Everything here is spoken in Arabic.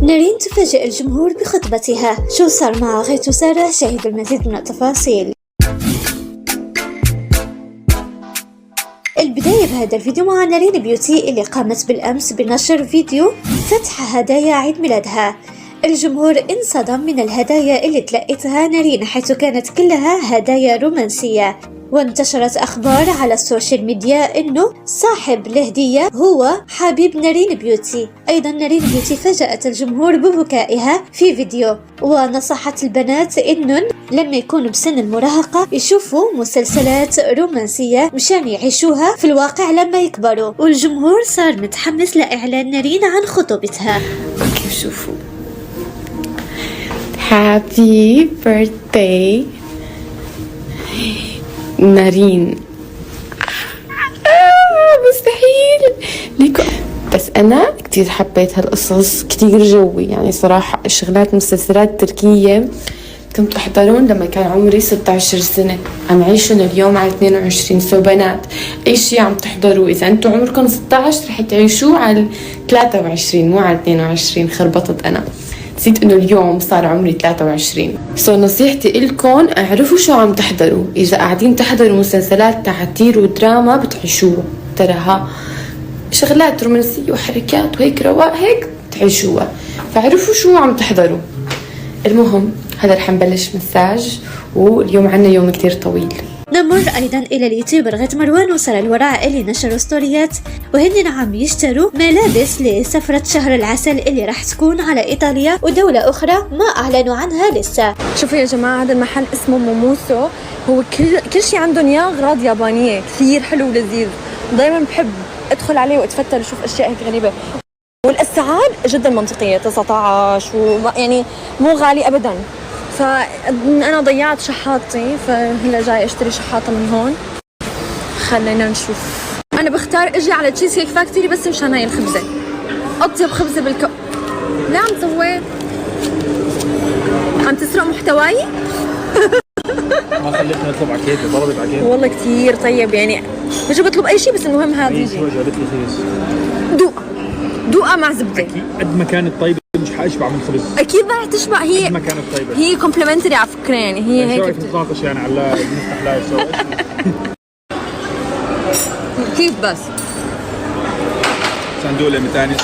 نارين تفاجئ الجمهور بخطبتها. شو صار مع غيث وسارة؟ شاهدوا المزيد من التفاصيل. البداية بهذا الفيديو مع نارين بيوتي اللي قامت بالأمس بنشر فيديو فتح هدايا عيد ميلادها. الجمهور انصدم من الهدايا اللي تلقتها نارين، حيث كانت كلها هدايا رومانسية، وانتشرت أخبار على السوشيال ميديا إنه صاحب الهدية هو حبيب نارين بيوتي. أيضا نارين بيوتي فاجأت الجمهور ببكائها في فيديو، ونصحت البنات إنهم لما يكونوا بسن المراهقة يشوفوا مسلسلات رومانسية مشان يعيشوها في الواقع لما يكبروا. والجمهور صار متحمس لإعلان نارين عن خطوبتها. اوكي شوفوا، هابي بيرثداي نارين. مستحيل ليكو، بس أنا كتير حبيت هالقصص، كتير جوي يعني صراحة. شغلات مسلسلات تركية كنت أحضرون لما كان عمري 16 سنة، عم عيشون اليوم على 22. سو بنات أي شي عم تحضروا إذا أنتوا عمركم 16 رح تعيشوه على 23 مو على 22. خربطت أنا، نسيت انه اليوم صار عمري 23. نصيحتي إلكن اعرفوا شو عم تحضروا. اذا قاعدين تحضروا مسلسلات تعتير ودراما بتعيشوها، تراها شغلات رومانسية وحركات وهيك رواق هيك بتعيشوها، فاعرفوا شو عم تحضروا. المهم هذا رح نبلش مساج، واليوم عنا يوم كتير طويل. نمر أيضا إلى اليوتيوبر غيث مروان وسارة الوراع اللي نشروا ستوريات وهن عم يشتروا ملابس لسفرة شهر العسل اللي راح تكون على إيطاليا ودولة أخرى ما أعلنوا عنها لسه. شوفوا يا جماعة، هذا المحل اسمه موموسو، هو كل شيء عندهم يا أغراض يابانية كثير حلو ولذيذ. دايما بحب أدخل عليه وأتفتل وشوف أشياء هيك غريبة، والأسعار جدا منطقية. 19 يعني مو غالي أبدا. فأنا ضيعت شحاطتي، فهلا جاي أشتري شحاطة من هون. خلينا نشوف. أنا بختار أجي على تشيز كيك فاكتوري بس مشان هاي الخبزة، أطيب خبزة لا عم تسوي، عم تسرق محتواي. ما خليتني اطلب عكيته، طلبت عكيته والله كثير طيب يعني، مش بطلب أي شيء بس المهم هذا يجي. شو جابت لي خيس؟ دوقة مع زبدة. قد ما كانت طيبة مش حاشبع من الخبز. أكيد رح تشبع. هي قد ما كانت طيبة، هي كومبلمنتري على فكرة يعني. هي يعني هيك شو رايك نتناقش يعني على نفتح لايف سوا؟ كيف بس صندوق لمتاني